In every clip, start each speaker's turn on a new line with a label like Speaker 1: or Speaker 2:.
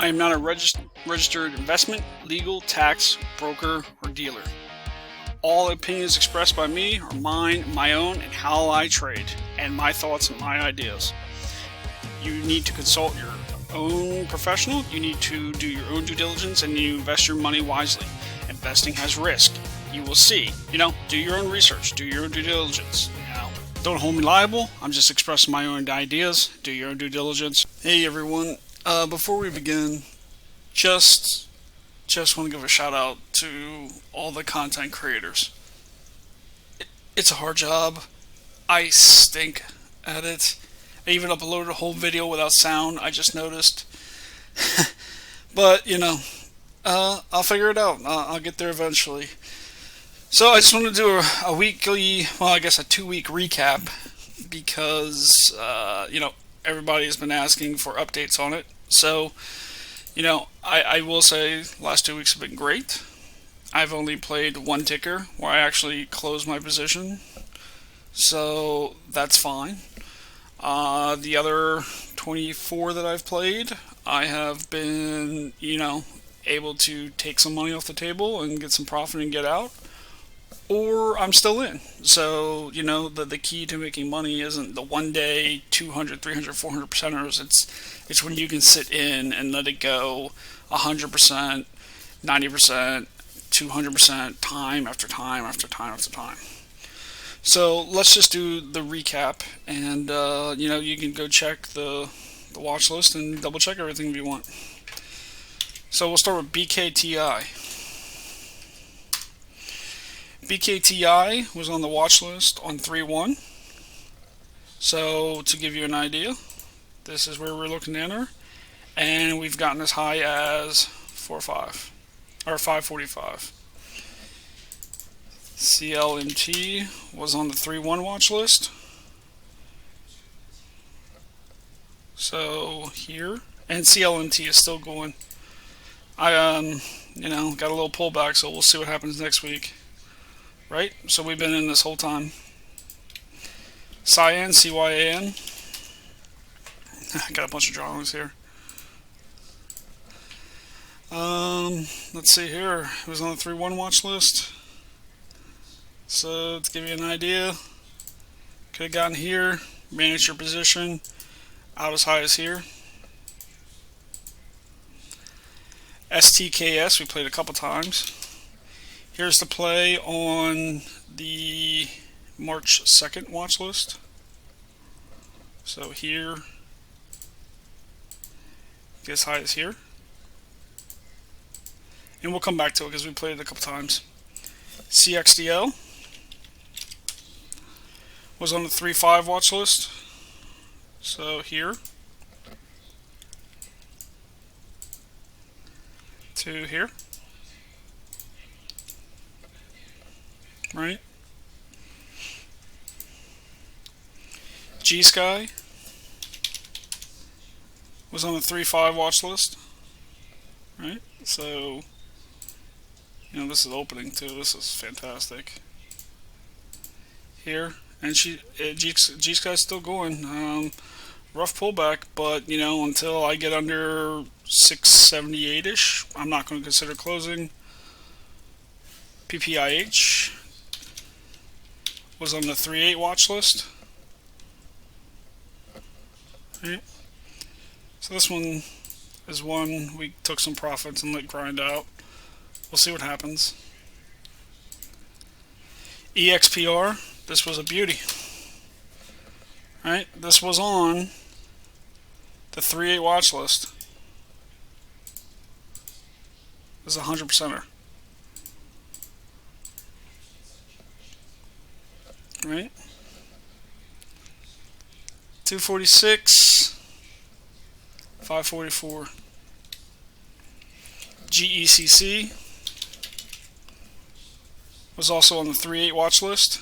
Speaker 1: I am not a registered investment, legal, tax, broker, or dealer. All opinions expressed by me are mine, my own, and how I trade, and my thoughts and my ideas. You need to consult your own professional, you need to do your own due diligence, and you invest your money wisely. Investing has risk. You will see. Do your own research, do your own due diligence. Don't hold me liable. I'm just expressing my own ideas. Do your own due diligence. Hey everyone, before we begin, just want to give a shout out to all the content creators. It's a hard job. I stink at it. I even uploaded a whole video without sound. I just noticed. But I'll figure it out. I'll get there eventually. So I just want to do a weekly, well, I guess a 2-week recap because everybody has been asking for updates on it. So I will say last 2 weeks have been great. I've only played one ticker where I actually closed my position, so that's fine. The other 24 that I've played, I have been able to take some money off the table and get some profit and get out, or I'm still in. So the key to making money isn't the one day 200, 300, 400 percenters. It's when you can sit in and let it go 100%, 90%, 200% time after time after time after time. So let's just do the recap, and you can go check the watch list and double check everything if you want. So we'll start with BKTI. BKTI was on the watch list on 3-1. So to give you an idea, this is where we're looking to enter, and we've gotten as high as 4.5 or 5.45. CLMT was on the 3-1 watch list. So here, and CLMT is still going. I got a little pullback, so we'll see what happens next week. Right? So we've been in this whole time. CYAN, CYAN. I got a bunch of drawings here. Let's see here. It was on the 3-1 watch list. So to give you an idea, could have gotten here, managed your position, out as high as here. STKS, we played a couple times. Here's the play on the March 2nd watch list. So here, get as high as here. And we'll come back to it because we played it a couple times. CXDO was on the 3-5 watch list. So here to here. Right? GSKY was on the 3-5 watch list. Right? So this is opening too. This is fantastic. Here, and GSKY is still going. Rough pullback, but until I get under 678-ish, I'm not going to consider closing. PPIH was on the 3-8 watch list. Right. So this one is one we took some profits and let grind out. We'll see what happens. EXPR, this was a beauty. Right? This was on the 3-8 watch list. This is a 100%er. Right? 246, 544. GECC was also on the 3-8 watch list.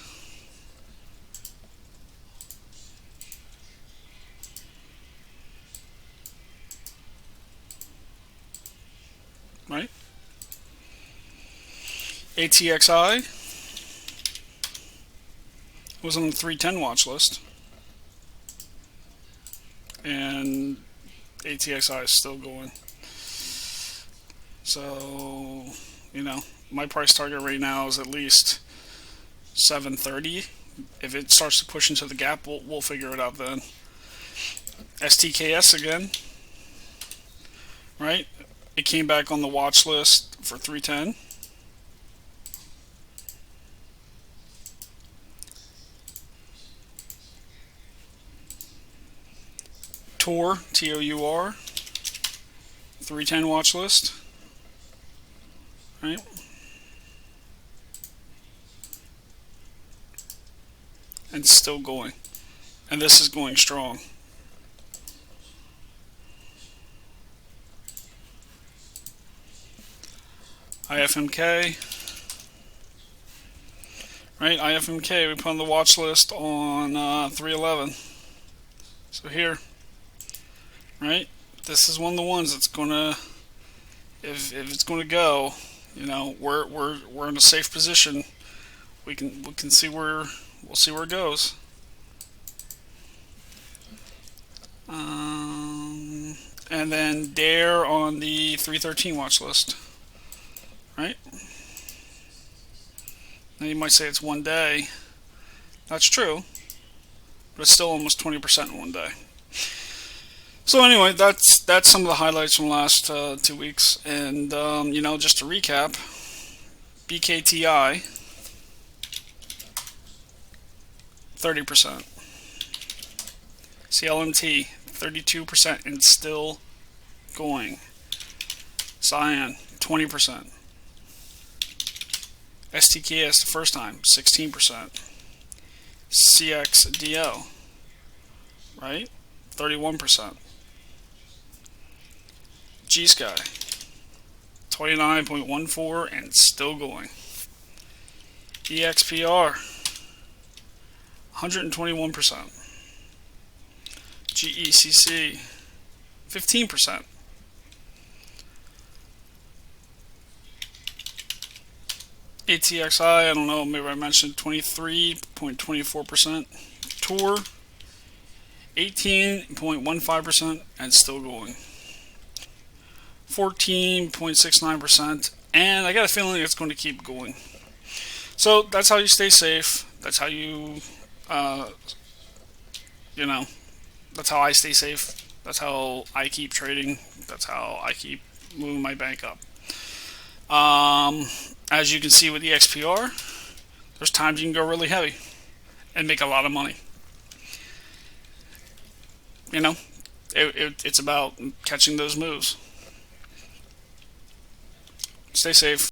Speaker 1: Right? ATXI was on the 310 watch list, and ATXI is still going. So, my price target right now is at least 730. If it starts to push into the gap, we'll figure it out then. STKS again, right? It came back on the watch list for 310. TOUR, TOUR, 310 watch list, right? And still going. And this is going strong. IFMK, right? IFMK, we put on the watch list on 311. So here, right? This is one of the ones that's gonna, if it's gonna go, we're in a safe position. We can see where we'll see where it goes. And then DARE on the 313 watch list, right? Now you might say it's one day. That's true, but it's still almost 20% in one day. So anyway, that's some of the highlights from the last 2 weeks. And just to recap, BKTI 30%, CLMT 32% and still going, CYAN 20%, STKS the first time 16%, CXDO, right, 31%, GSKY 29.14 and still going, EXPR 121%, GECC 15%, ATXI, I don't know, maybe I mentioned 23.24%, TOUR 18.15% and still going, 14.69%, and I got a feeling it's going to keep going. So that's how you stay safe. That's how you that's how I stay safe. That's how I keep trading. That's how I keep moving my bank up. As you can see with the EXPR, there's times you can go really heavy and make a lot of money. It's about catching those moves. Stay safe.